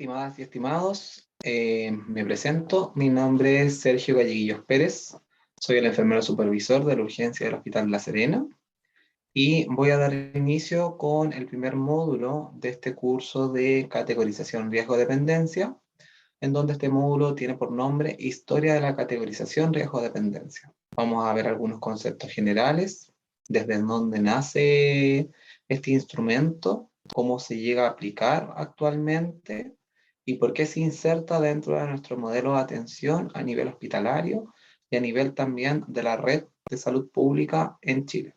estimadas y estimados, me presento. Mi nombre es Sergio Galleguillos Pérez. Soy el enfermero supervisor de la urgencia del Hospital La Serena y voy a dar inicio con el primer módulo de este curso de categorización riesgo-dependencia, en donde este módulo tiene por nombre Historia de la categorización riesgo-dependencia. Vamos a ver algunos conceptos generales, desde dónde nace este instrumento, cómo se llega a aplicar actualmente y por qué se inserta dentro de nuestro modelo de atención a nivel hospitalario y a nivel también de la red de salud pública en Chile.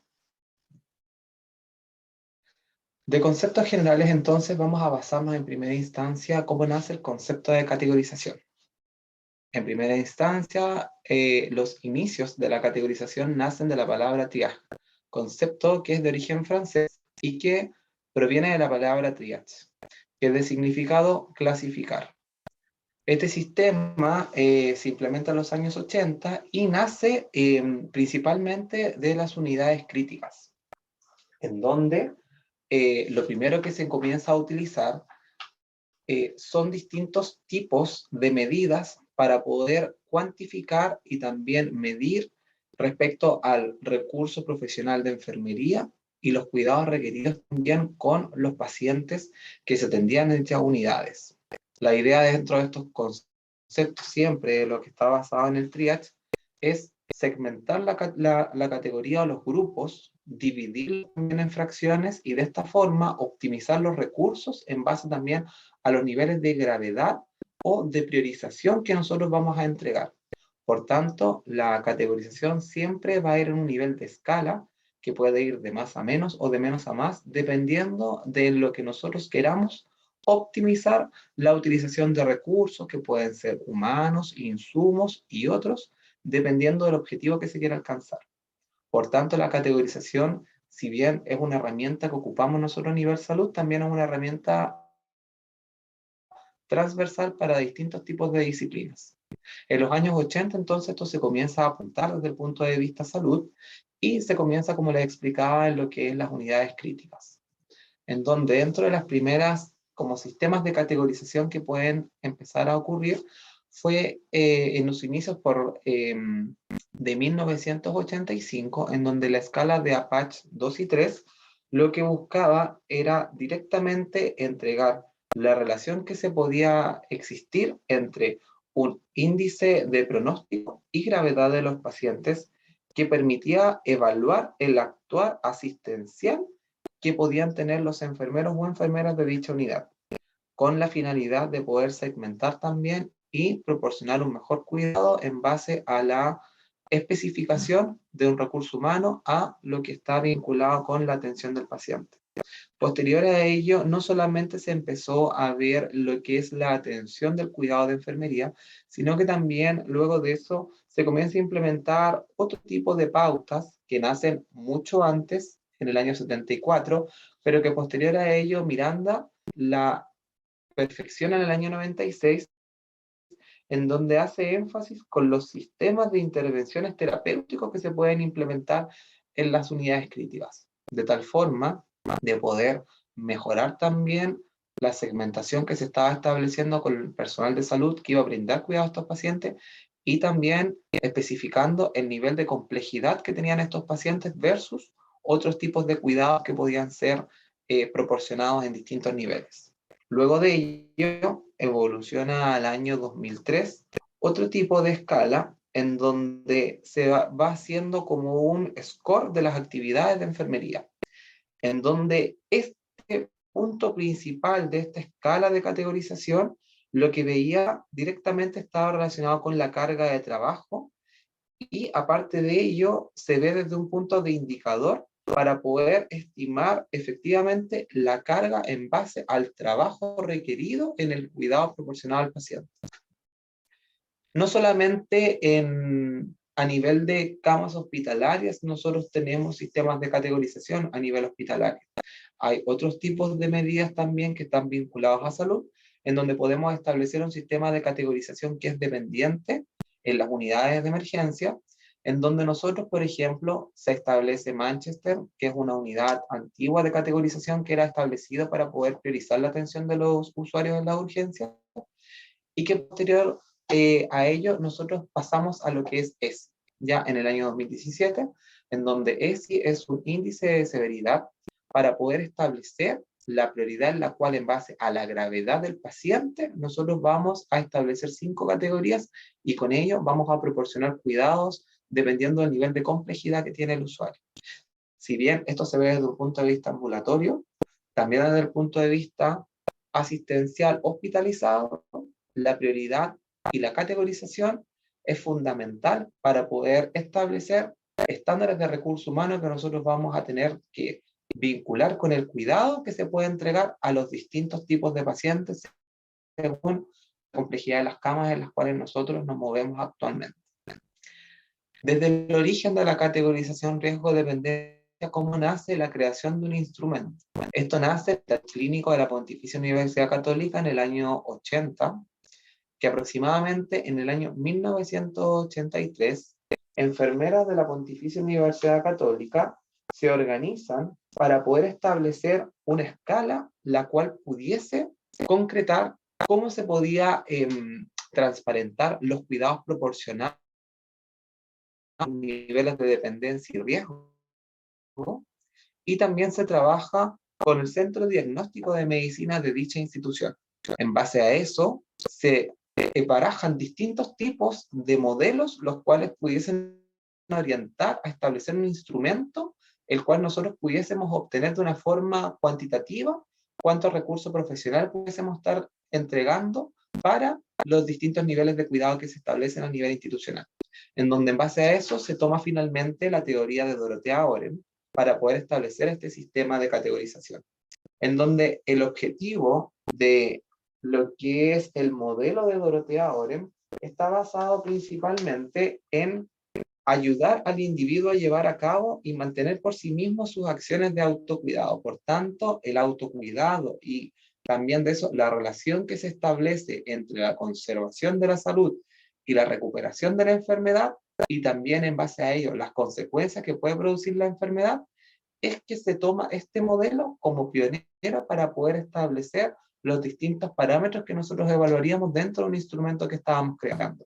De conceptos generales, entonces, vamos a basarnos en primera instancia cómo nace el concepto de categorización. En primera instancia, los inicios de la categorización nacen de la palabra triage, concepto que es de origen francés y que proviene de la palabra triage, que es de significado clasificar. Este sistema se implementa en los años 80 y nace principalmente de las unidades críticas, en donde lo primero que se comienza a utilizar son distintos tipos de medidas para poder cuantificar y también medir respecto al recurso profesional de enfermería y los cuidados requeridos también con los pacientes que se atendían en dichas unidades. La idea dentro de estos conceptos, siempre lo que está basado en el triage, es segmentar la categoría o los grupos, dividirlos en fracciones y de esta forma optimizar los recursos en base también a los niveles de gravedad o de priorización que nosotros vamos a entregar. Por tanto, la categorización siempre va a ir en un nivel de escala que puede ir de más a menos o de menos a más, dependiendo de lo que nosotros queramos optimizar la utilización de recursos que pueden ser humanos, insumos y otros, dependiendo del objetivo que se quiera alcanzar. Por tanto, la categorización, si bien es una herramienta que ocupamos nosotros a nivel salud, también es una herramienta transversal para distintos tipos de disciplinas. En los años 80, entonces, esto se comienza a apuntar desde el punto de vista salud y se comienza, como les explicaba, en lo que es las unidades críticas, en donde dentro de las primeras como sistemas de categorización que pueden empezar a ocurrir fue en los inicios de 1985, en donde la escala de Apache 2 y 3 lo que buscaba era directamente entregar la relación que se podía existir entre un índice de pronóstico y gravedad de los pacientes que permitía evaluar el actuar asistencial que podían tener los enfermeros o enfermeras de dicha unidad, con la finalidad de poder segmentar también y proporcionar un mejor cuidado en base a la especificación de un recurso humano a lo que está vinculado con la atención del paciente. Posterior a ello, no solamente se empezó a ver lo que es la atención del cuidado de enfermería, sino que también luego de eso se comienza a implementar otro tipo de pautas que nacen mucho antes, en el año 74, pero que posterior a ello Miranda la perfecciona en el año 96, en donde hace énfasis con los sistemas de intervenciones terapéuticos que se pueden implementar en las unidades críticas, de tal forma de poder mejorar también la segmentación que se estaba estableciendo con el personal de salud que iba a brindar cuidado a estos pacientes y también especificando el nivel de complejidad que tenían estos pacientes versus otros tipos de cuidados que podían ser proporcionados en distintos niveles. Luego de ello, evoluciona al año 2003 otro tipo de escala en donde se va haciendo como un score de las actividades de enfermería, en donde este punto principal de esta escala de categorización, lo que veía directamente estaba relacionado con la carga de trabajo y aparte de ello se ve desde un punto de indicador para poder estimar efectivamente la carga en base al trabajo requerido en el cuidado proporcionado al paciente. No solamente a nivel de camas hospitalarias, nosotros tenemos sistemas de categorización a nivel hospitalario. Hay otros tipos de medidas también que están vinculados a salud, en donde podemos establecer un sistema de categorización que es dependiente en las unidades de emergencia, en donde nosotros, por ejemplo, se establece Manchester, que es una unidad antigua de categorización que era establecida para poder priorizar la atención de los usuarios en la urgencia, y que posterior a ello nosotros pasamos a lo que es ESI, ya en el año 2017, en donde ESI es un índice de severidad para poder establecer la prioridad en la cual, en base a la gravedad del paciente, nosotros vamos a establecer 5 categorías y con ello vamos a proporcionar cuidados dependiendo del nivel de complejidad que tiene el usuario. Si bien esto se ve desde un punto de vista ambulatorio, también desde el punto de vista asistencial hospitalizado, la prioridad y la categorización es fundamental para poder establecer estándares de recursos humanos que nosotros vamos a tener que vincular con el cuidado que se puede entregar a los distintos tipos de pacientes según la complejidad de las camas en las cuales nosotros nos movemos actualmente. Desde el origen de la categorización riesgo-dependencia, ¿cómo nace la creación de un instrumento? Esto nace del clínico de la Pontificia Universidad Católica en el año 80, que aproximadamente en el año 1983, enfermeras de la Pontificia Universidad Católica se organizan para poder establecer una escala la cual pudiese concretar cómo se podía transparentar los cuidados proporcionados a niveles de dependencia y riesgo, y también se trabaja con el Centro Diagnóstico de Medicina de dicha institución. En base a eso, se barajan distintos tipos de modelos, los cuales pudiesen orientar a establecer un instrumento, el cual nosotros pudiésemos obtener de una forma cuantitativa cuánto recurso profesional pudiésemos estar entregando para los distintos niveles de cuidado que se establecen a nivel institucional. En donde en base a eso se toma finalmente la teoría de Dorothea Oren para poder establecer este sistema de categorización, en donde el objetivo de lo que es el modelo de Dorothea Oren está basado principalmente en ayudar al individuo a llevar a cabo y mantener por sí mismo sus acciones de autocuidado. Por tanto, el autocuidado y también de eso, la relación que se establece entre la conservación de la salud y la recuperación de la enfermedad, y también en base a ello las consecuencias que puede producir la enfermedad, es que se toma este modelo como pionero para poder establecer los distintos parámetros que nosotros evaluaríamos dentro de un instrumento que estábamos creando.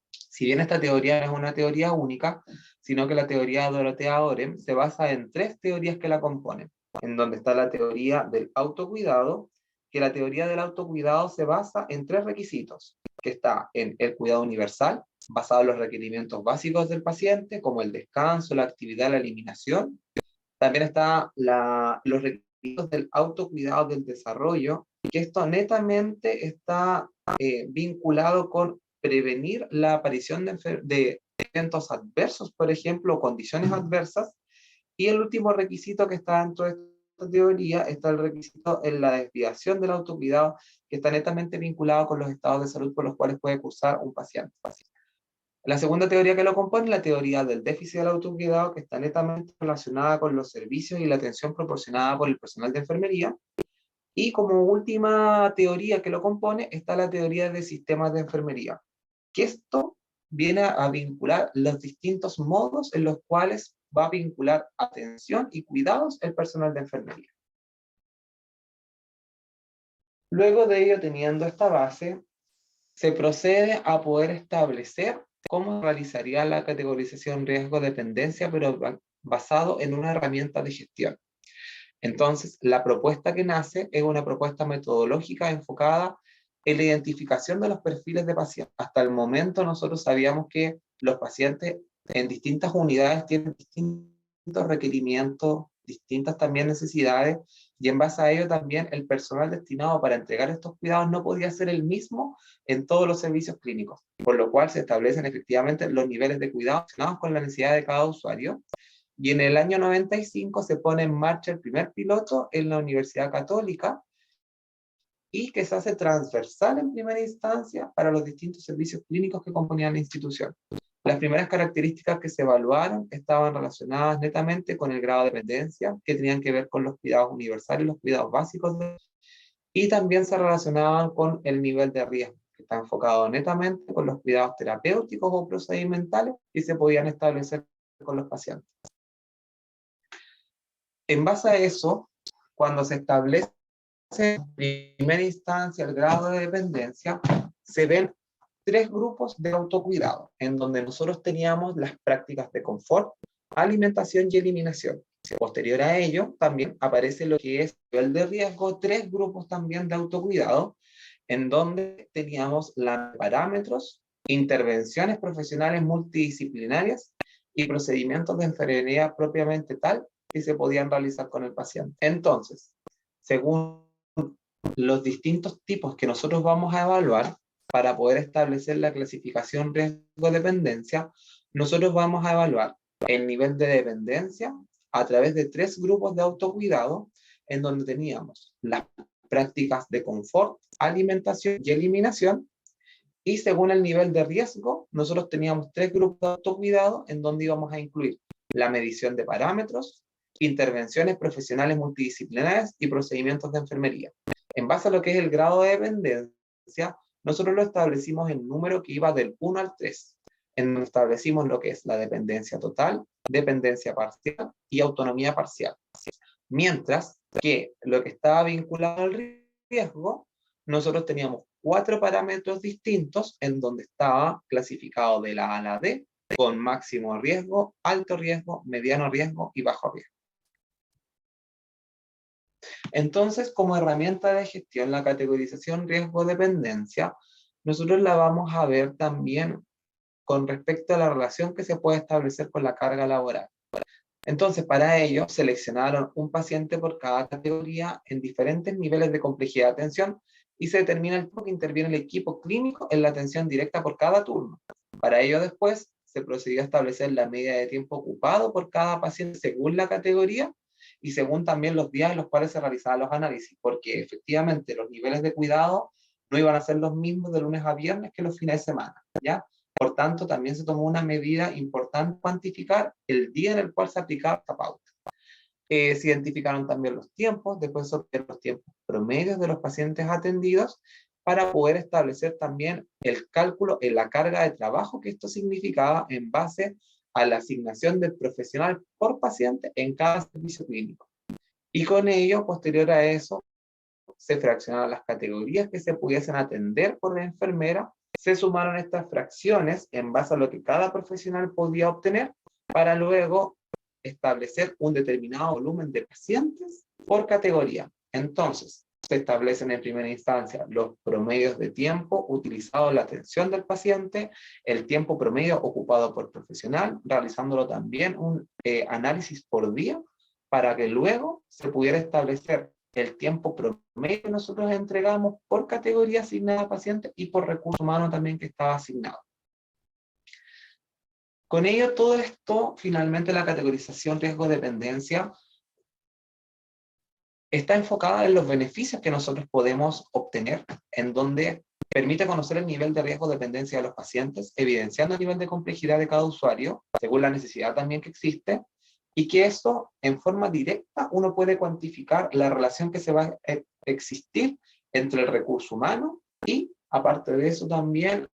Si bien esta teoría no es una teoría única, sino que la teoría de Dorothea Oren se basa en 3 teorías que la componen, en donde está la teoría del autocuidado, que la teoría del autocuidado se basa en 3 requisitos, que está en el cuidado universal, basado en los requerimientos básicos del paciente, como el descanso, la actividad, la eliminación. También está los requisitos del autocuidado del desarrollo, que esto netamente está vinculado con prevenir la aparición de eventos adversos, por ejemplo, o condiciones adversas. Y el último requisito que está dentro de esta teoría está el requisito en la desviación del autocuidado, que está netamente vinculado con los estados de salud por los cuales puede cursar un paciente. La segunda teoría que lo compone es la teoría del déficit del autocuidado, que está netamente relacionada con los servicios y la atención proporcionada por el personal de enfermería. Y como última teoría que lo compone está la teoría de sistemas de enfermería, que esto viene a vincular los distintos modos en los cuales va a vincular atención y cuidados el personal de enfermería. Luego de ello, teniendo esta base, se procede a poder establecer cómo realizaría la categorización riesgo-dependencia, pero basado en una herramienta de gestión. Entonces, la propuesta que nace es una propuesta metodológica enfocada en la identificación de los perfiles de pacientes. Hasta el momento nosotros sabíamos que los pacientes en distintas unidades tienen distintos requerimientos, distintas también necesidades, y en base a ello también el personal destinado para entregar estos cuidados no podía ser el mismo en todos los servicios clínicos, por lo cual se establecen efectivamente los niveles de cuidado relacionados con la necesidad de cada usuario. Y en el año 95 se pone en marcha el primer piloto en la Universidad Católica, y que se hace transversal en primera instancia para los distintos servicios clínicos que componían la institución. Las primeras características que se evaluaron estaban relacionadas netamente con el grado de dependencia, que tenían que ver con los cuidados universales, los cuidados básicos, y también se relacionaban con el nivel de riesgo. que está enfocado netamente con los cuidados terapéuticos o procedimentales y se podían establecer con los pacientes. En base a eso, cuando se establece en primera instancia el grado de dependencia, se ven tres grupos de autocuidado, en donde nosotros teníamos las prácticas de confort, alimentación y eliminación. Posterior a ello, también aparece lo que es el de riesgo, tres grupos también de autocuidado, en donde teníamos los parámetros, intervenciones profesionales multidisciplinarias y procedimientos de enfermería propiamente tal que se podían realizar con el paciente. Entonces, según los distintos tipos que nosotros vamos a evaluar para poder establecer la clasificación riesgo-dependencia, nosotros vamos a evaluar el nivel de dependencia a través de tres grupos de autocuidado, en donde teníamos las prácticas de confort, alimentación y eliminación, y según el nivel de riesgo, nosotros teníamos tres grupos de autocuidado en donde íbamos a incluir la medición de parámetros, intervenciones profesionales multidisciplinarias y procedimientos de enfermería. En base a lo que es el grado de dependencia, nosotros lo establecimos en número que iba del 1 al 3, en donde establecimos lo que es la dependencia total, dependencia parcial y autonomía parcial. Mientras que lo que estaba vinculado al riesgo, nosotros teníamos 4 parámetros distintos en donde estaba clasificado de la A a la D, con máximo riesgo, alto riesgo, mediano riesgo y bajo riesgo. Entonces, como herramienta de gestión, la categorización riesgo-dependencia, nosotros la vamos a ver también con respecto a la relación que se puede establecer con la carga laboral. Entonces, para ello, seleccionaron un paciente por cada categoría en diferentes niveles de complejidad de atención y se determina el tiempo que interviene el equipo clínico en la atención directa por cada turno. Para ello, después, se procedió a establecer la media de tiempo ocupado por cada paciente según la categoría y según también los días en los cuales se realizaban los análisis, porque efectivamente los niveles de cuidado no iban a ser los mismos de lunes a viernes que los fines de semana, ¿ya? Por tanto, también se tomó una medida importante cuantificar el día en el cual se aplicaba esta pauta. Se identificaron también los tiempos, después los tiempos promedios de los pacientes atendidos para poder establecer también el cálculo en la carga de trabajo que esto significaba en base a la asignación del profesional por paciente en cada servicio clínico. Y con ello, posterior a eso, se fraccionaron las categorías que se pudiesen atender por la enfermera, se sumaron estas fracciones en base a lo que cada profesional podía obtener para luego establecer un determinado volumen de pacientes por categoría. Entonces, se establecen en primera instancia los promedios de tiempo utilizado en la atención del paciente, el tiempo promedio ocupado por profesional, realizándolo también un análisis por día para que luego se pudiera establecer el tiempo promedio que nosotros entregamos por categoría asignada a paciente y por recurso humano también que estaba asignado. Con ello, todo esto, finalmente la categorización riesgo-dependencia está enfocada en los beneficios que nosotros podemos obtener, en donde permite conocer el nivel de riesgo-dependencia de los pacientes, evidenciando el nivel de complejidad de cada usuario, según la necesidad también que existe, y que eso, en forma directa, uno puede cuantificar la relación que se va a existir entre el recurso humano y, aparte de eso, también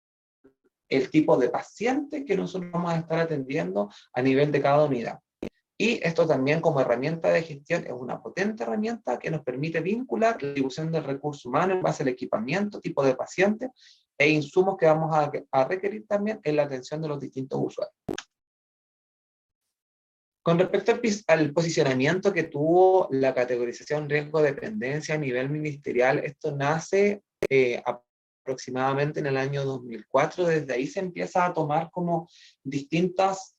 el tipo de paciente que nosotros vamos a estar atendiendo a nivel de cada unidad. Y esto también como herramienta de gestión es una potente herramienta que nos permite vincular la distribución del recurso humano en base al equipamiento, tipo de paciente e insumos que vamos a requerir también en la atención de los distintos usuarios. Con respecto al posicionamiento que tuvo la categorización riesgo-dependencia a nivel ministerial, esto nace aproximadamente en el año 2004. Desde ahí se empieza a tomar como distintos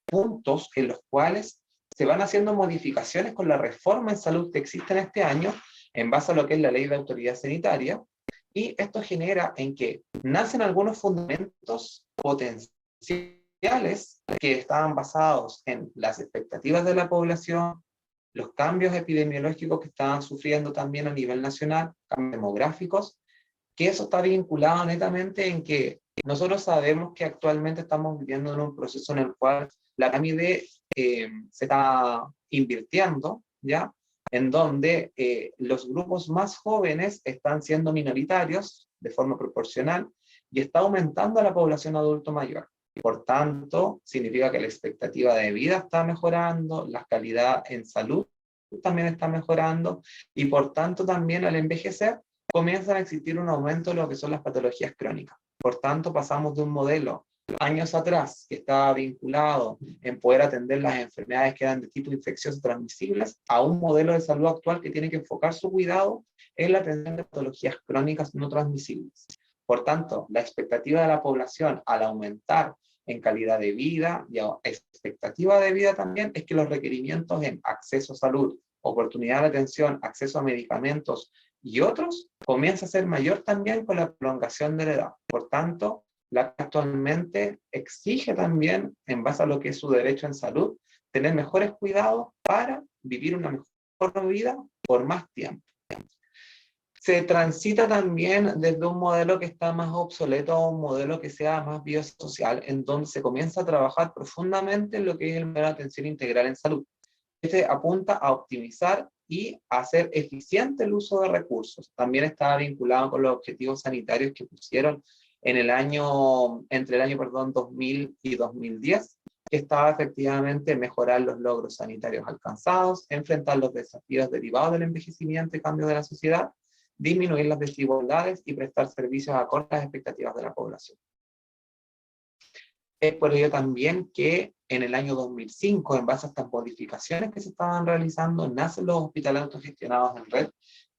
puntos en los cuales se van haciendo modificaciones con la reforma en salud que existe en este año, en base a lo que es la ley de autoridad sanitaria, y esto genera en que nacen algunos fundamentos potenciales que estaban basados en las expectativas de la población, los cambios epidemiológicos que estaban sufriendo también a nivel nacional, cambios demográficos, que eso está vinculado netamente en que nosotros sabemos que actualmente estamos viviendo en un proceso en el cual la pirámide se está invirtiendo, ¿ya? en donde los grupos más jóvenes están siendo minoritarios de forma proporcional y está aumentando la población adulto mayor. Por tanto, significa que la expectativa de vida está mejorando, la calidad en salud también está mejorando, y por tanto también al envejecer comienzan a existir un aumento de lo que son las patologías crónicas. Por tanto, pasamos de un modelo años atrás que estaba vinculado en poder atender las enfermedades que eran de tipo infeccioso transmisibles a un modelo de salud actual que tiene que enfocar su cuidado en la atención de patologías crónicas no transmisibles. Por tanto, la expectativa de la población al aumentar en calidad de vida y expectativa de vida también es que los requerimientos en acceso a salud, oportunidad de atención, acceso a medicamentos y otros comienza a ser mayor también con la prolongación de la edad. Por tanto, la que actualmente exige también, en base a lo que es su derecho en salud, tener mejores cuidados para vivir una mejor vida por más tiempo. Se transita también desde un modelo que está más obsoleto a un modelo que sea más biosocial, en donde se comienza a trabajar profundamente en lo que es el modelo de atención integral en salud. Este apunta a optimizar y a hacer eficiente el uso de recursos. También está vinculado con los objetivos sanitarios que pusieron en el año, entre el año 2000 y 2010, que estaba efectivamente mejorar los logros sanitarios alcanzados, enfrentar los desafíos derivados del envejecimiento y cambio de la sociedad, disminuir las desigualdades y prestar servicios acordes a las expectativas de la población. Es por ello también que en el año 2005, en base a estas modificaciones que se estaban realizando, nacen los hospitales autogestionados en red.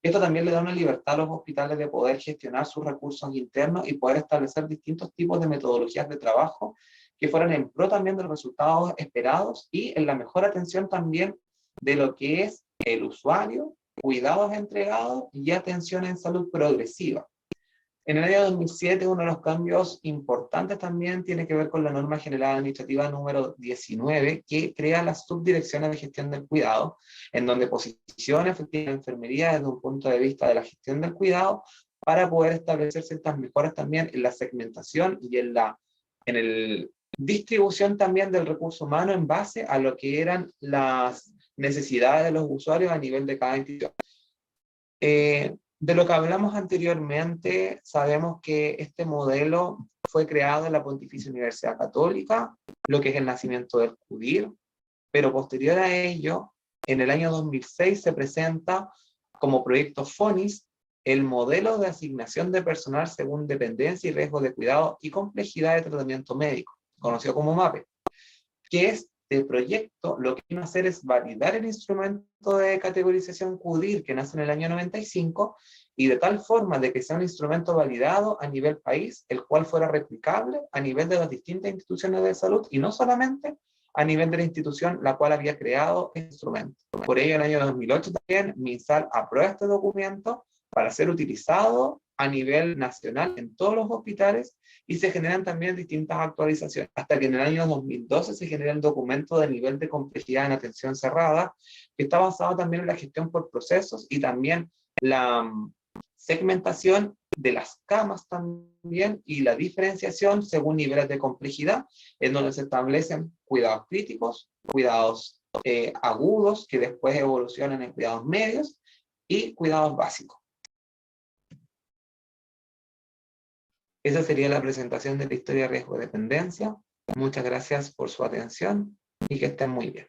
Esto también le da una libertad a los hospitales de poder gestionar sus recursos internos y poder establecer distintos tipos de metodologías de trabajo que fueran en pro también de los resultados esperados y en la mejor atención también de lo que es el usuario, cuidados entregados y atención en salud progresiva. En el año 2007, uno de los cambios importantes también tiene que ver con la norma general administrativa número 19, que crea las subdirecciones de gestión del cuidado, en donde posiciona efectivamente la enfermería desde un punto de vista de la gestión del cuidado, para poder establecer ciertas mejoras también en la segmentación y en la distribución también del recurso humano en base a lo que eran las necesidades de los usuarios a nivel de cada institución. De lo que hablamos anteriormente, sabemos que este modelo fue creado en la Pontificia Universidad Católica, lo que es el nacimiento del CUDIR, pero posterior a ello, en el año 2006 se presenta como proyecto FONIS el modelo de asignación de personal según dependencia y riesgo de cuidado y complejidad de tratamiento médico, conocido como MAPE, que es el proyecto, lo que viene a hacer es validar el instrumento de categorización CUDIR que nace en el año 95 y de tal forma de que sea un instrumento validado a nivel país, el cual fuera replicable a nivel de las distintas instituciones de salud y no solamente a nivel de la institución la cual había creado el instrumento. Por ello, en el año 2008 también MinSal aprueba este documento para ser utilizado a nivel nacional en todos los hospitales y se generan también distintas actualizaciones, hasta que en el año 2012 se genera el documento de nivel de complejidad en atención cerrada, que está basado también en la gestión por procesos y también la segmentación de las camas también y la diferenciación según niveles de complejidad, en donde se establecen cuidados críticos, cuidados agudos, que después evolucionan en cuidados medios y cuidados básicos. Esa sería la presentación de la historia de riesgo de dependencia. Muchas gracias por su atención y que estén muy bien.